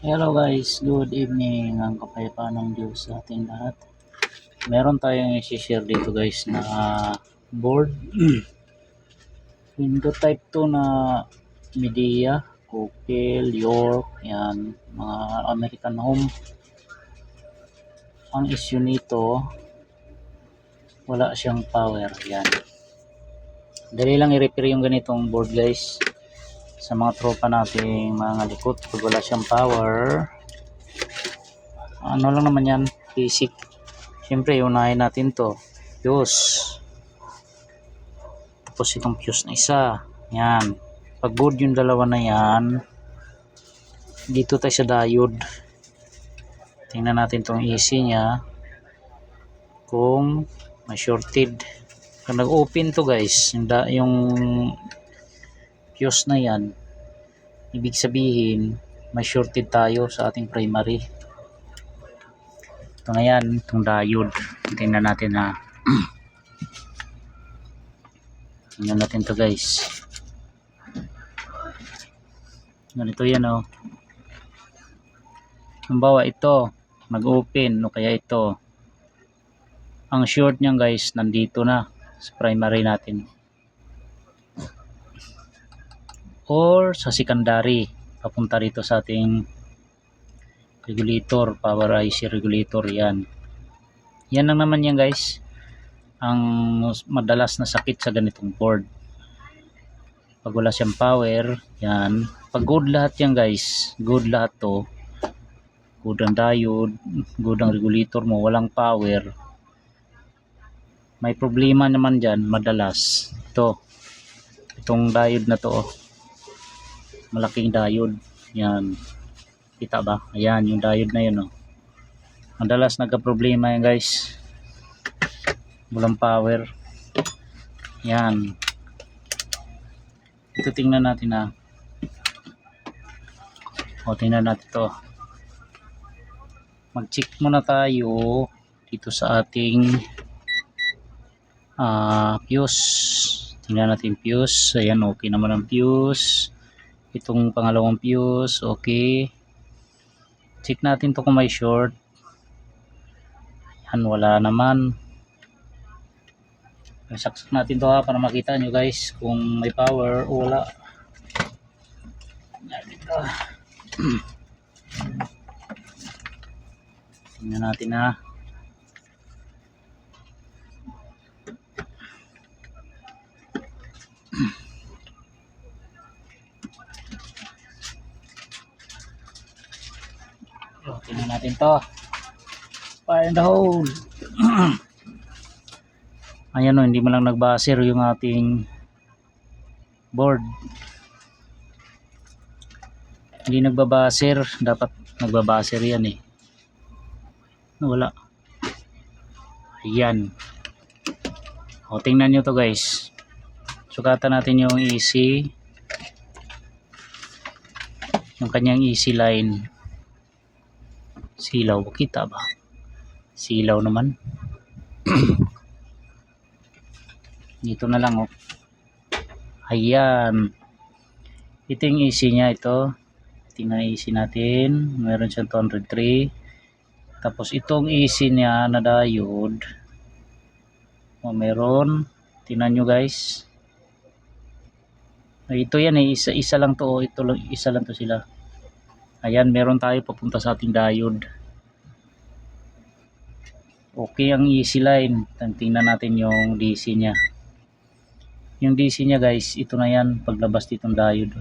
Hello guys, good evening. Ang kapayapaan ng Diyos sa ating lahat. Meron tayong i-share dito guys na board. Window type 2 na Midea, Cookville, York, yan, mga American Home. Ang issue nito, wala siyang power. Yan. Dali lang i-repair yung ganitong board guys. Sa mga tropa nating mga likot, pag wala siyang power, ano lang naman yan, basic. Siyempre, unahin natin to. Fuse. Tapos itong fuse na isa. Yan. Pag board yung dalawa na yan, dito tayo sa diode. Tingnan natin itong AC nya. Kung may shorted. Kung nag-open to guys, yung fuse na yan, ibig sabihin, may shorted tayo sa ating primary. Ito na yan, itong diode. Tingnan natin na tingnan natin to guys. Ganito yan oh. Halimbawa ito, nag-open o kaya ito. Ang short niyan guys, nandito na sa primary natin. Or sa secondary, papunta rito sa ating regulator, power IC regulator yan. Yan lang naman yan guys. Ang madalas na sakit sa ganitong board. Pag wala siyang power, yan. Pag good lahat yan guys, good lahat to. Good ang diode, good ang regulator mo, walang power. May problema naman dyan, madalas. Itong diode na to. Malaking diode. Yan. Kita ba? Ayan, yung diode na yun. Madalas nagka-problema yan guys. Walang power. Yan. Ito tingnan natin ha. Tingnan natin to. Mag-check muna tayo dito sa ating fuse. Tingnan natin fuse. Ayan, okay naman ang fuse. Itong pangalawang fuse, okay. Check natin to kung may short. Ayan, wala naman. Saksak natin to ha para makita nyo guys kung may power o wala. Tingnan natin ha. Tingnan natin to. Fire in the hole. Ayan o, hindi mo lang nagbaser yung ating board. Hindi nagbabaser, dapat nagbabaser yan eh. Wala. Ayan. Tingnan nyo to guys. Sukatan natin yung AC. Yung kanyang AC line. Silaw, kita ba? Silaw naman. Dito na lang oh. Ayan. Ito yung AC nya ito. Tingnan AC natin. Meron siyang 203. Tapos itong AC niya na diode. Meron. Tingnan nyo guys. Ito yan eh. Isa lang to. Ito lang, isa lang to sila. Ayan, meron tayo papunta sa ating diode. Okay ang AC line. Tingnan natin yung DC nya. Yung DC nya guys, ito na yan paglabas ditong diode.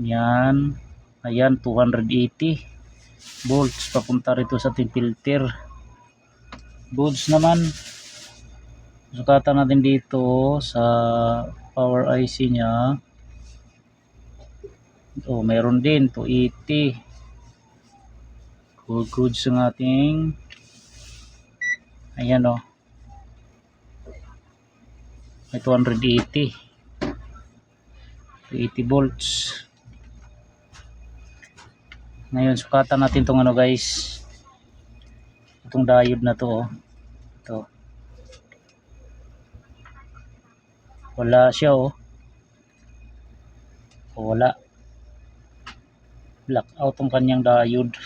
Yan. Ayan, 280 volts papunta rito sa ating filter. Volts naman. Sukatan natin dito sa power IC nya. Meron din 280. Good sa ating. Ayan may 280. 280 volts. Ngayon sukatan natin tong guys. Itong diode na to Ito. Wala siya wala. black out ang kanyang diode,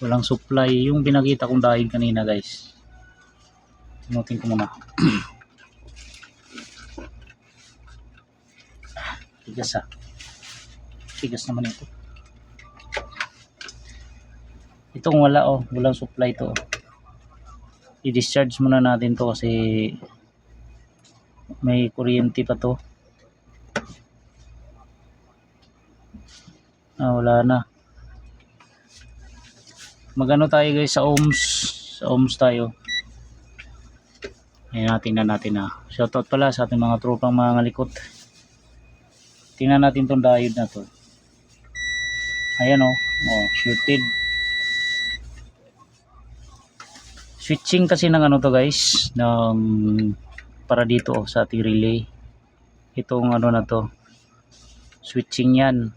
walang supply yung pinakita kong diode kanina guys. Pinutin ko muna. Tigas tigas naman ito. Itong wala walang supply to. I-discharge muna natin to kasi may kuryente pa to. Wala na. Magano tayo guys sa ohms. Sa ohms tayo. Ayan, tingnan natin na. Shoutout pala sa ating mga tropang mga ngalikot. Tingnan natin tong diode na to. Ayan shorted. Switching kasi ng ano to guys, ng para dito sa ating relay. Itong ano na to. Switching yan.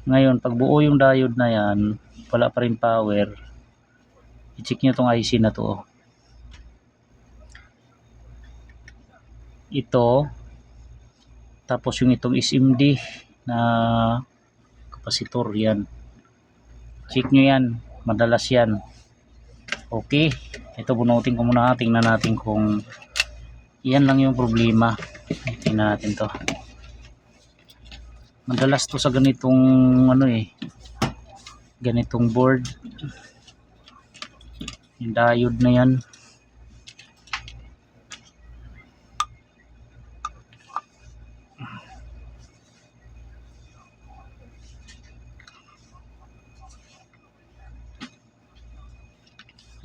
Ngayon, pag buo yung diode na yan, wala pa rin power. I-check nyo tong IC na to. Ito. Tapos yung itong SMD na kapasitor yan. Check nyo yan. Madalas yan. Okay. Ito bunutin ko muna. Tingnan natin kung yan lang yung problema. Tingnan natin to. Madalas to sa ganitong ganitong board. Yung diode na yan.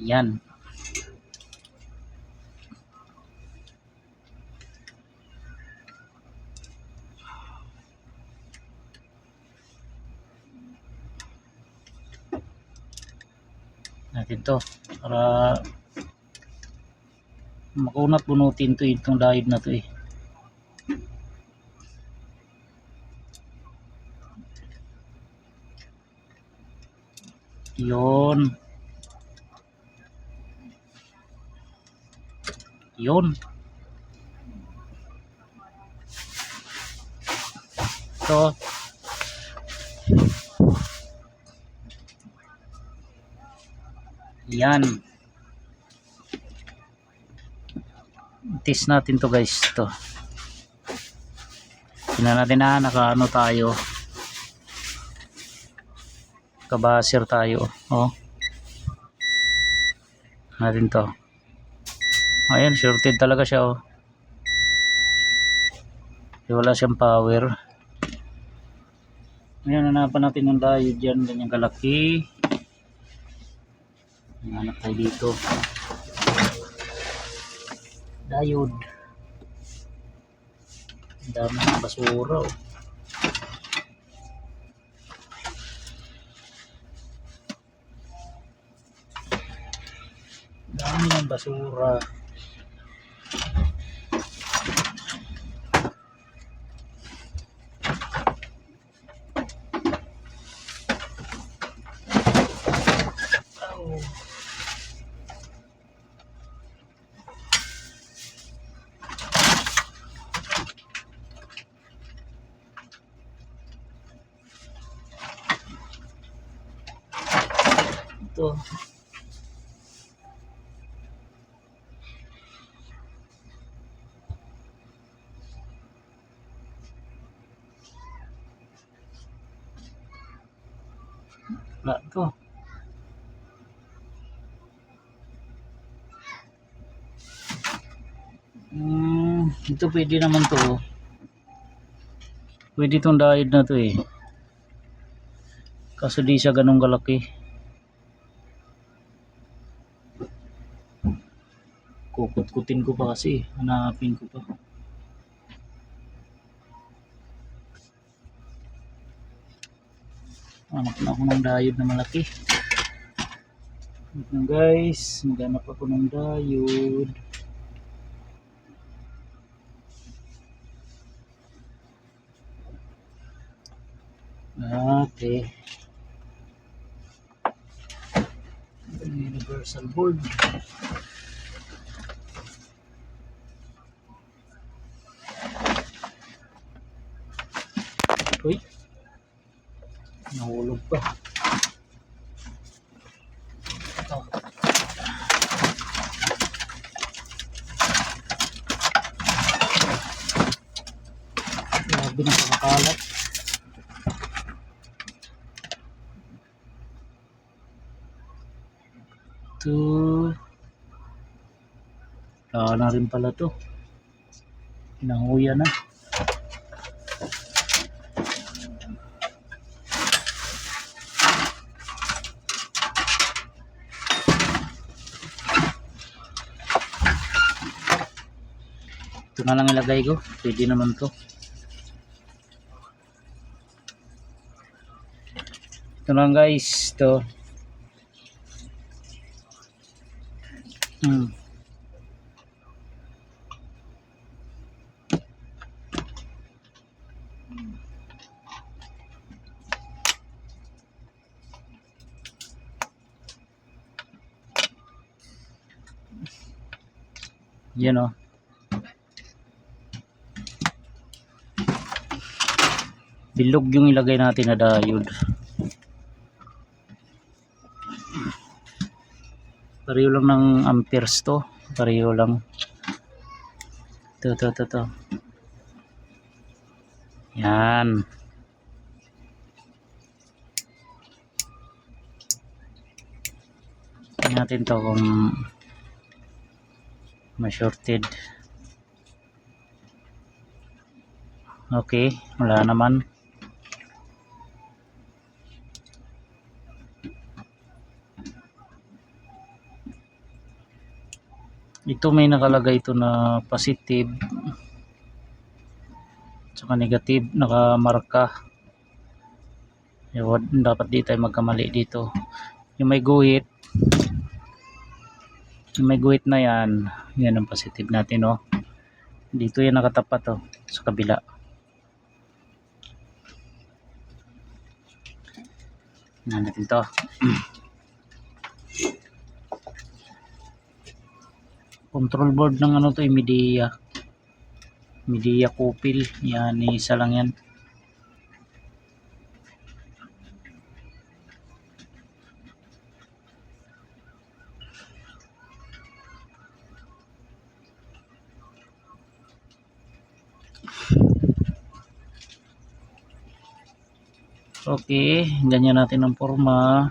Yan. Natin to para makunat bunutin to itong diode na to Yun. So yan. Test natin to guys. To. Tingnan natin na nakaano tayo. Kabaser tayo. Natin to. Ayan, shorted talaga siya wala siyang power. Ayan, hanapan natin ng diode dyan. Ganyang kalaki. Hanap tayo dito. Diode. Dami ng basura Dami ng basura. Ito. Wala to. Ito pwede naman to. Pwede itong diode na to kaso di siya ganun kalaki. Kukut-kutin ko pa kasi. Hanapin ko pa. Hanap na ako ng diode na malaki. Guys, maghanap ako ng diode. Okay. Universal board. Uy. Nahulog pa. Ito. Grabe na pagkakalat. Ito. Wala na rin pala to. Pinahuya na. Ito na lang ilagay ko. Pwede naman to. Ito lang guys. Ito. Yan o. Bilog yung ilagay natin na diode. Pareho lang ng amperes to. Pareho lang. Ito. Yan. Tingnan natin to kung ma-shorted. Okay, wala naman. Ito may nakalagay ito na positive tsaka negative, nakamarka. Dapat di tayo magkamali dito. Yung may guhit na yan, yan ang positive natin, oh. Dito yan nakatapat, oh, sa kabila. Tingnan natin to. Control board ng ano to, Midea Kopil. Yan, isa lang yan. Okay, ganyan natin ang forma.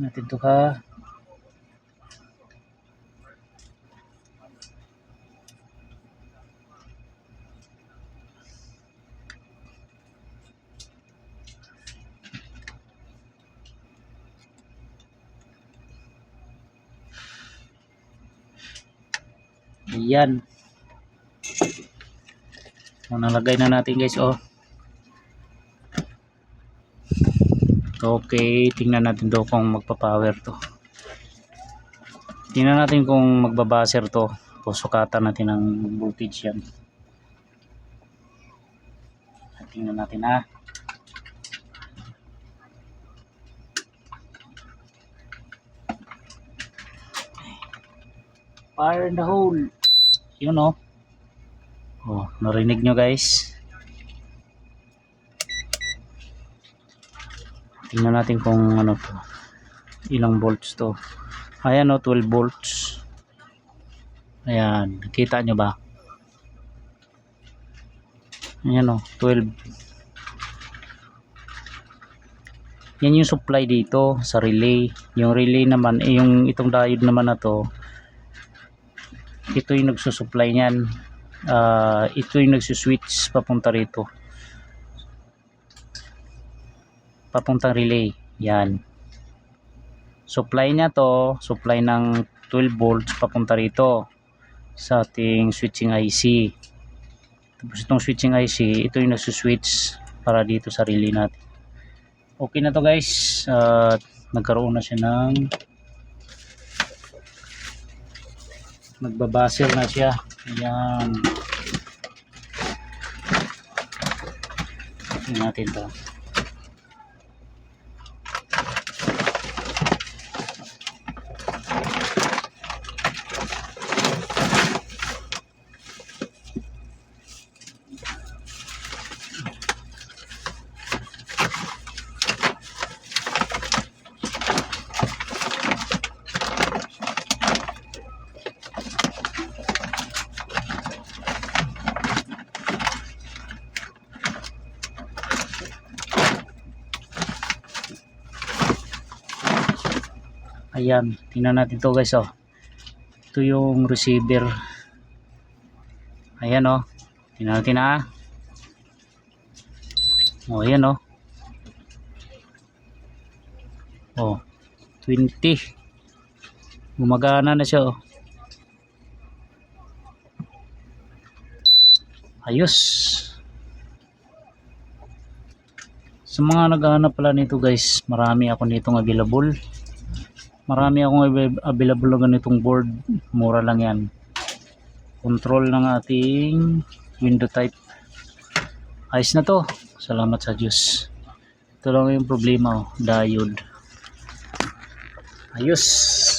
Natin to ka. Ayan. Nalagay na natin guys, oh. Okay, tingnan natin to kung magpa-power to. Tingnan natin kung magbabaser to. Sukatan natin ang voltage yan. Tingnan natin, ha. Fire in the hole. Yun, oh. Oh, narinig nyo guys. Tingnan natin kung ano to. Ilang volts to. Ayan, oh, 12 volts. Ayan, nakita nyo ba? Ayan, oh, 12. Yan yung supply dito sa relay. Yung relay naman, yung itong diode naman na to, ito yung nagsusupply niyan. Ito yung nagsuswitch papunta rito. Papuntang relay. Yan. Supply niya to, supply ng 12 volts papunta rito sa ating switching IC. Tapos itong switching IC, ito yung nagsuswitch para dito sa relay natin. Okay na to guys. Nagkaroon na siya ng nagbabaser na siya. Ayan. Tingnan natin to. Ayan, tingnan natin to guys, oh. Ito yung receiver. Ayan, oh. Tingnan natin, ah. Oh, ayan, oh. Oh, 20. Gumagana na siya, oh. Ayos. Sa mga naghahanap pala nito guys, marami ako nitong available. Marami akong available na ganitong board. Mura lang yan. Control ng ating window type. Ayos na to. Salamat sa Diyos. Ito lang yung problema, oh. Diode. Ayos.